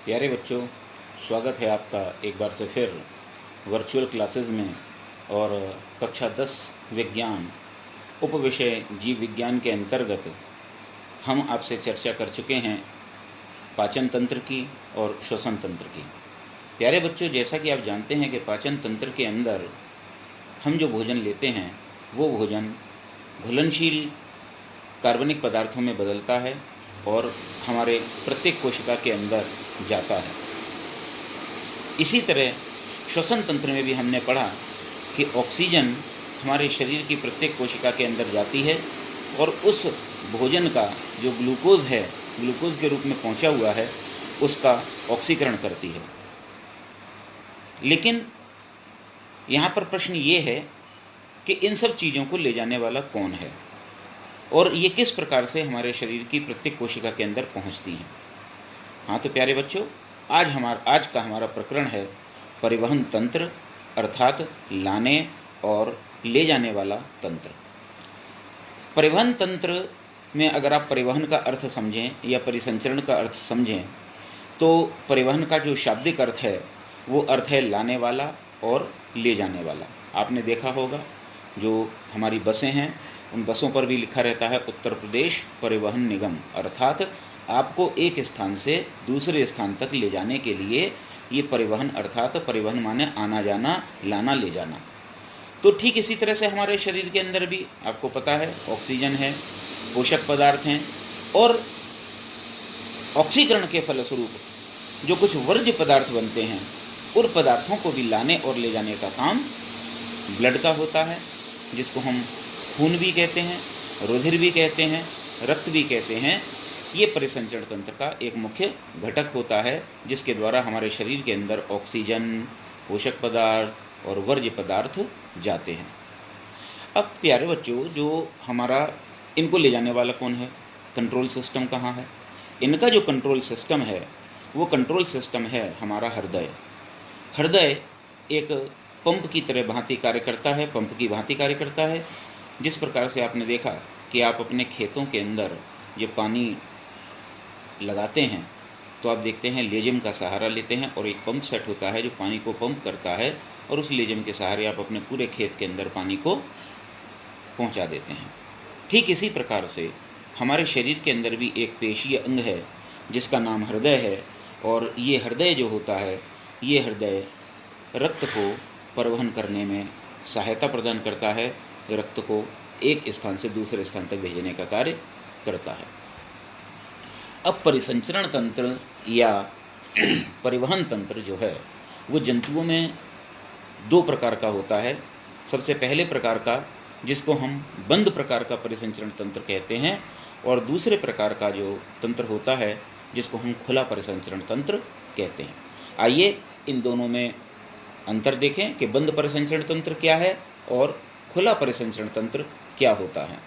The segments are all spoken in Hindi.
प्यारे बच्चों, स्वागत है आपका एक बार से फिर वर्चुअल क्लासेस में। और कक्षा 10 विज्ञान उपविषय जीव विज्ञान के अंतर्गत हम आपसे चर्चा कर चुके हैं पाचन तंत्र की और श्वसन तंत्र की। प्यारे बच्चों, जैसा कि आप जानते हैं कि पाचन तंत्र के अंदर हम जो भोजन लेते हैं वो भोजन घुलनशील कार्बनिक पदार्थों में बदलता है और हमारे प्रत्येक कोशिका के अंदर जाता है। इसी तरह श्वसन तंत्र में भी हमने पढ़ा कि ऑक्सीजन हमारे शरीर की प्रत्येक कोशिका के अंदर जाती है और उस भोजन का जो ग्लूकोज है, ग्लूकोज के रूप में पहुंचा हुआ है, उसका ऑक्सीकरण करती है। लेकिन यहाँ पर प्रश्न ये है कि इन सब चीज़ों को ले जाने वाला कौन है और ये किस प्रकार से हमारे शरीर की प्रत्येक कोशिका के अंदर पहुंचती हैं। हाँ, तो प्यारे बच्चों, आज का हमारा प्रकरण है परिवहन तंत्र, अर्थात लाने और ले जाने वाला तंत्र। परिवहन तंत्र में अगर आप परिवहन का अर्थ समझें या परिसंचरण का अर्थ समझें तो परिवहन का जो शाब्दिक अर्थ है वो अर्थ है लाने वाला और ले जाने वाला। आपने देखा होगा जो हमारी बसें हैं उन बसों पर भी लिखा रहता है उत्तर प्रदेश परिवहन निगम, अर्थात आपको एक स्थान से दूसरे स्थान तक ले जाने के लिए ये परिवहन, अर्थात परिवहन माने आना जाना, लाना ले जाना। तो ठीक इसी तरह से हमारे शरीर के अंदर भी आपको पता है ऑक्सीजन है, पोषक पदार्थ हैं और ऑक्सीकरण के फलस्वरूप जो कुछ वर्ज्य पदार्थ बनते हैं उन पदार्थों को भी लाने और ले जाने का काम ब्लड का होता है, जिसको हम खून भी कहते हैं, रुधिर भी कहते हैं, रक्त भी कहते हैं। ये परिसंचरण तंत्र का एक मुख्य घटक होता है जिसके द्वारा हमारे शरीर के अंदर ऑक्सीजन, पोषक पदार्थ और वर्ज्य पदार्थ जाते हैं। अब प्यारे बच्चों, जो हमारा इनको ले जाने वाला कौन है, कंट्रोल सिस्टम कहाँ है? इनका जो कंट्रोल सिस्टम है वो कंट्रोल सिस्टम है हमारा हृदय। हृदय एक पंप की तरह भांति कार्य करता है, पंप की भांति कार्य करता है। जिस प्रकार से आपने देखा कि आप अपने खेतों के अंदर जो पानी लगाते हैं तो आप देखते हैं लेजम का सहारा लेते हैं और एक पंप सेट होता है जो पानी को पंप करता है और उस लेजम के सहारे आप अपने पूरे खेत के अंदर पानी को पहुंचा देते हैं। ठीक इसी प्रकार से हमारे शरीर के अंदर भी एक पेशीय अंग है जिसका नाम हृदय है और ये हृदय जो होता है, ये हृदय रक्त को परिवहन करने में सहायता प्रदान करता है, रक्त को एक स्थान से दूसरे स्थान तक भेजने का कार्य करता है। अब परिसंचरण तंत्र या परिवहन तंत्र जो है वो जंतुओं में दो प्रकार का होता है। सबसे पहले प्रकार का जिसको हम बंद प्रकार का परिसंचरण तंत्र कहते हैं और दूसरे प्रकार का जो तंत्र होता है जिसको हम खुला परिसंचरण तंत्र कहते हैं। आइए इन दोनों में अंतर देखें कि बंद परिसंचरण तंत्र क्या है और खुला परिसंचरण तंत्र क्या होता है।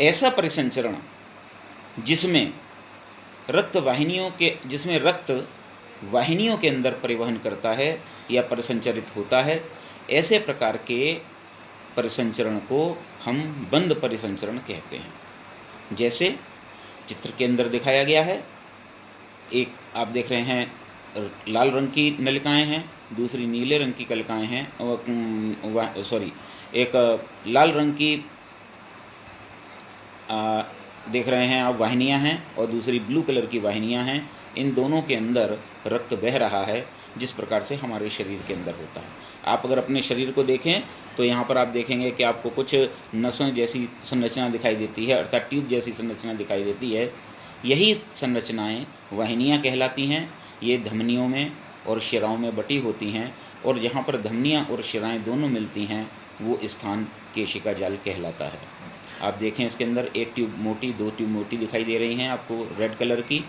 ऐसा परिसंचरण जिसमें रक्त वाहिनियों के अंदर परिवहन करता है या परिसंचरित होता है, ऐसे प्रकार के परिसंचरण को हम बंद परिसंचरण कहते हैं। जैसे चित्र के अंदर दिखाया गया है, एक आप देख रहे हैं लाल रंग की नलिकाएं हैं, दूसरी नीले रंग की नलिकाएं हैं, एक लाल रंग की देख रहे हैं आप वाहिनियां हैं और दूसरी ब्लू कलर की वाहिनियां हैं। इन दोनों के अंदर रक्त बह रहा है जिस प्रकार से हमारे शरीर के अंदर होता है। आप अगर अपने शरीर को देखें तो यहाँ पर आप देखेंगे कि आपको कुछ नसों जैसी संरचना दिखाई देती है, अर्थात ट्यूब जैसी संरचना दिखाई देती है। यही संरचनाएं वाहिनियां कहलाती हैं। ये धमनियों में और शिराओं में बटी होती हैं और जहाँ पर धमनियाँ और शिराएं दोनों मिलती हैं वो स्थान केशिका जाल कहलाता है। आप देखें इसके अंदर एक ट्यूब मोटी, दो ट्यूब मोटी दिखाई दे रही हैं आपको रेड कलर की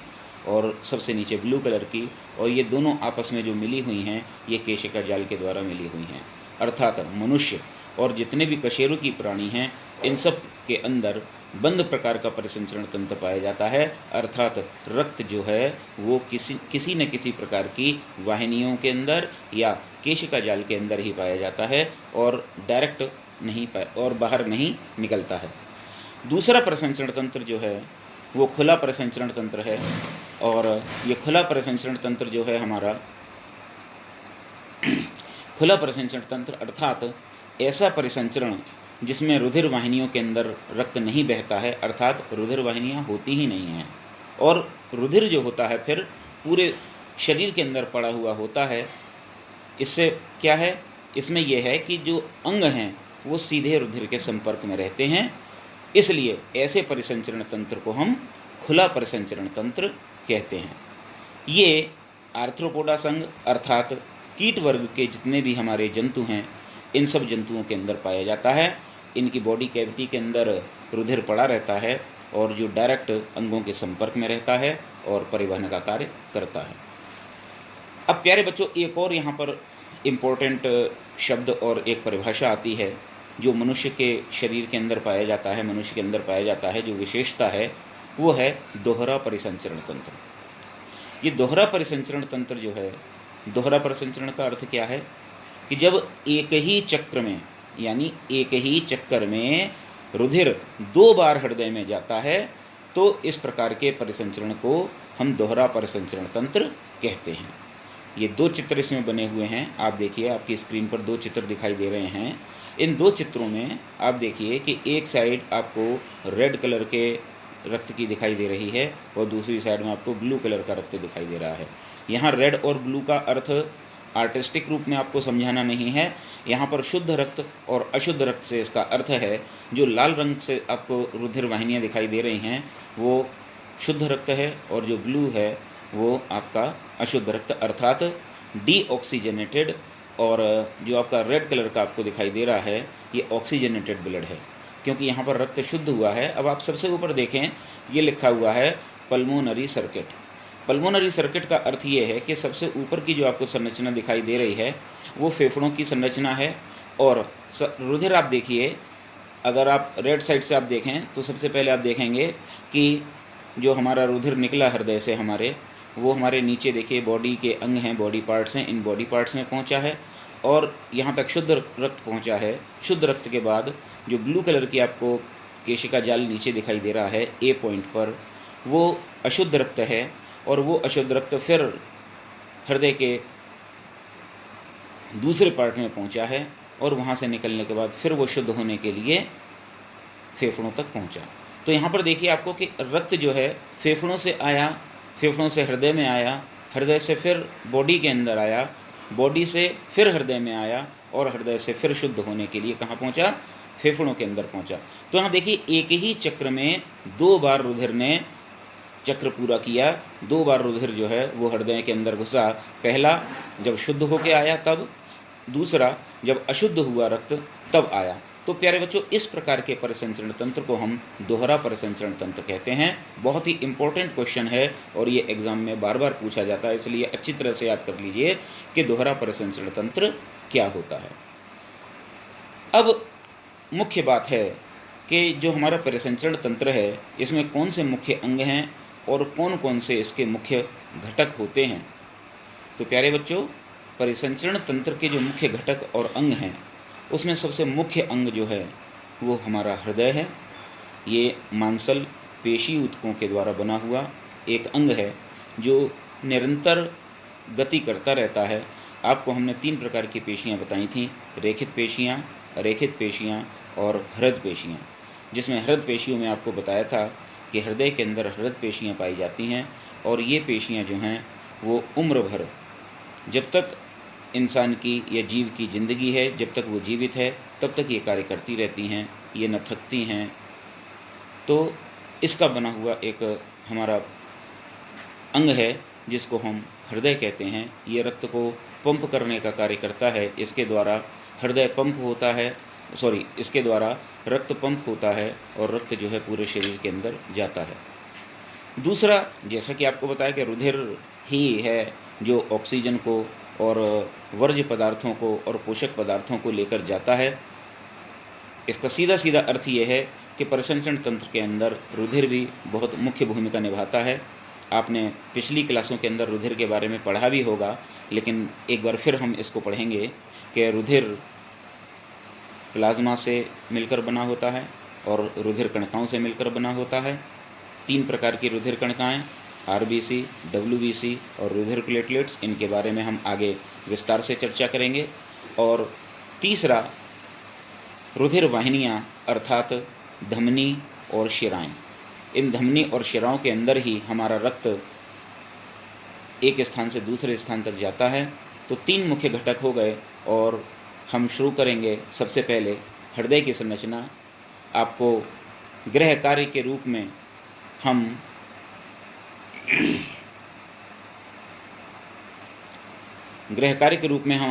और सबसे नीचे ब्लू कलर की, और ये दोनों आपस में जो मिली हुई हैं ये केशिका जाल के द्वारा मिली हुई हैं। अर्थात मनुष्य और जितने भी कशेरुकी प्राणी हैं इन सब के अंदर बंद प्रकार का परिसंचरण तंत्र पाया जाता है, अर्थात रक्त जो है वो किसी न किसी प्रकार की वाहिनियों के अंदर या केशिका जाल के अंदर ही पाया जाता है और डायरेक्ट नहीं और बाहर नहीं निकलता है। दूसरा परिसंचरण तंत्र जो है वो खुला परिसंचरण तंत्र है। और ये खुला परिसंचरण तंत्र जो है हमारा, खुला परिसंचरण तंत्र अर्थात ऐसा परिसंचरण जिसमें रुधिर वाहिनियों के अंदर रक्त नहीं बहता है, अर्थात रुधिर वाहिनियाँ होती ही नहीं हैं, और रुधिर जो होता है फिर पूरे शरीर के अंदर पड़ा हुआ होता है। इससे क्या है, इसमें यह है कि जो अंग हैं वो सीधे रुधिर के संपर्क में रहते हैं, इसलिए ऐसे परिसंचरण तंत्र को हम खुला परिसंचरण तंत्र कहते हैं। ये आर्थ्रोपोडा संघ अर्थात कीट वर्ग के जितने भी हमारे जंतु हैं, इन सब जंतुओं के अंदर पाया जाता है। इनकी बॉडी कैविटी के अंदर रुधिर पड़ा रहता है और जो डायरेक्ट अंगों के संपर्क में रहता है और परिवहन का कार्य करता है। अब प्यारे बच्चों, एक और यहाँ पर इम्पोर्टेंट शब्द और एक परिभाषा आती है जो मनुष्य के शरीर के अंदर पाया जाता है, मनुष्य के अंदर पाया जाता है, जो विशेषता है वो है दोहरा परिसंचरण तंत्र। ये दोहरा परिसंचरण तंत्र जो है, दोहरा परिसंचरण का अर्थ क्या है कि जब एक ही चक्र में, यानी एक ही चक्कर में रुधिर 2 बार हृदय में जाता है, तो इस प्रकार के परिसंचरण को हम दोहरा परिसंचरण तंत्र कहते हैं। ये 2 चित्र इसमें बने हुए हैं, आप देखिए आपकी स्क्रीन पर 2 चित्र दिखाई दे रहे हैं। इन 2 चित्रों में आप देखिए कि एक साइड आपको रेड कलर के रक्त की दिखाई दे रही है और दूसरी साइड में आपको ब्लू कलर का रक्त दिखाई दे रहा है। यहाँ रेड और ब्लू का अर्थ आर्टिस्टिक रूप में आपको समझाना नहीं है, यहाँ पर शुद्ध रक्त और अशुद्ध रक्त से इसका अर्थ है जो लाल रंग से आपको रुधिर वाहिनियाँ दिखाई दे रही हैं वो शुद्ध रक्त है, और जो ब्लू है वो आपका अशुद्ध रक्त अर्थात डीऑक्सीजनेटेड, और जो आपका रेड कलर का आपको दिखाई दे रहा है ये ऑक्सीजनेटेड ब्लड है, क्योंकि यहाँ पर रक्त शुद्ध हुआ है। अब आप सबसे ऊपर देखें, ये लिखा हुआ है पल्मोनरी सर्किट। पल्मोनरी सर्किट का अर्थ ये है कि सबसे ऊपर की जो आपको संरचना दिखाई दे रही है वो फेफड़ों की संरचना है, और रुधिर आप देखिए, अगर आप रेड साइड से आप देखें तो सबसे पहले आप देखेंगे कि जो हमारा रुधिर निकला हृदय से हमारे, वो हमारे नीचे देखिए बॉडी के अंग हैं, बॉडी पार्ट्स हैं, इन बॉडी पार्ट्स में पहुंचा है और यहाँ तक शुद्ध रक्त पहुंचा है। शुद्ध रक्त के बाद जो ब्लू कलर की आपको केशिका जाल नीचे दिखाई दे रहा है ए पॉइंट पर, वो अशुद्ध रक्त है, और वो अशुद्ध रक्त फिर हृदय के दूसरे पार्ट में पहुंचा है, और वहाँ से निकलने के बाद फिर वो शुद्ध होने के लिए फेफड़ों तक पहुंचा। तो यहाँ पर देखिए आपको कि रक्त जो है फेफड़ों से आया, फेफड़ों से हृदय में आया, हृदय से फिर बॉडी के अंदर आया, बॉडी से फिर हृदय में आया, और हृदय से फिर शुद्ध होने के लिए कहाँ पहुँचा, फेफड़ों के अंदर पहुँचा। तो यहाँ देखिए एक ही चक्र में 2 बार रुधिर ने चक्र पूरा किया, 2 बार रुधिर जो है वो हृदय के अंदर घुसा। पहला जब शुद्ध होके आया तब, दूसरा जब अशुद्ध हुआ रक्त तब आया। तो प्यारे बच्चों, इस प्रकार के परिसंचरण तंत्र को हम दोहरा परिसंचरण तंत्र कहते हैं। बहुत ही इम्पोर्टेंट क्वेश्चन है और ये एग्जाम में बार बार पूछा जाता है, इसलिए अच्छी तरह से याद कर लीजिए कि दोहरा परिसंचरण तंत्र क्या होता है। अब मुख्य बात है कि जो हमारा परिसंचरण तंत्र है इसमें कौन से मुख्य अंग हैं और कौन कौन से इसके मुख्य घटक होते हैं। तो प्यारे बच्चों, परिसंचरण तंत्र के जो मुख्य घटक और अंग हैं उसमें सबसे मुख्य अंग जो है वो हमारा हृदय है। ये मांसल पेशी ऊतकों के द्वारा बना हुआ एक अंग है जो निरंतर गति करता रहता है। आपको हमने 3 प्रकार की पेशियां बताई थीं, रेखित पेशियां, अरेखित पेशियां और हृदय पेशियां, जिसमें हृदय पेशियों में आपको बताया था कि हृदय के अंदर हृदय पेशियां पाई जाती हैं, और ये पेशियां जो हैं वो उम्र भर, जब तक इंसान की या जीव की ज़िंदगी है, जब तक वो जीवित है तब तक ये कार्य करती रहती हैं, ये न थकती हैं। तो इसका बना हुआ एक हमारा अंग है जिसको हम हृदय कहते हैं। ये रक्त को पंप करने का कार्य करता है, इसके द्वारा हृदय पंप होता है, इसके द्वारा रक्त पंप होता है और रक्त जो है पूरे शरीर के अंदर जाता है। दूसरा, जैसा कि आपको बताया कि रुधिर ही है जो ऑक्सीजन को और वर्ज्य पदार्थों को और पोषक पदार्थों को लेकर जाता है। इसका सीधा सीधा अर्थ ये है कि परिसंचरण तंत्र के अंदर रुधिर भी बहुत मुख्य भूमिका निभाता है। आपने पिछली क्लासों के अंदर रुधिर के बारे में पढ़ा भी होगा, लेकिन एक बार फिर हम इसको पढ़ेंगे कि रुधिर प्लाज्मा से मिलकर बना होता है और रुधिर कणिकाओं से मिलकर बना होता है। 3 प्रकार की रुधिर कणिकाएँ, आरबीसी, डब्ल्यूबीसी और रुधिर प्लेटलेट्स, इनके बारे में हम आगे विस्तार से चर्चा करेंगे। और तीसरा, रुधिर वाहिनियाँ अर्थात धमनी और शिराएँ। इन धमनी और शिराओं के अंदर ही हमारा रक्त एक स्थान से दूसरे स्थान तक जाता है। तो 3 मुख्य घटक हो गए और हम शुरू करेंगे सबसे पहले हृदय की संरचना। आपको गृह कार्य के रूप में हम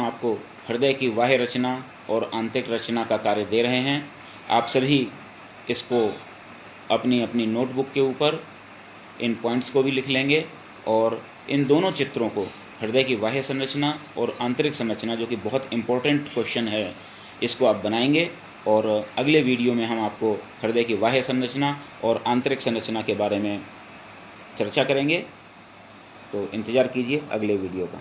आपको हृदय की बाह्य रचना और आंतरिक रचना का कार्य दे रहे हैं। आप सभी इसको अपनी अपनी नोटबुक के ऊपर इन पॉइंट्स को भी लिख लेंगे और इन दोनों चित्रों को, हृदय की बाह्य संरचना और आंतरिक संरचना, जो कि बहुत इम्पोर्टेंट क्वेश्चन है, इसको आप बनाएंगे। और अगले वीडियो में हम आपको हृदय की बाह्य संरचना और आंतरिक संरचना के बारे में चर्चा करेंगे। तो इंतज़ार कीजिए अगले वीडियो का।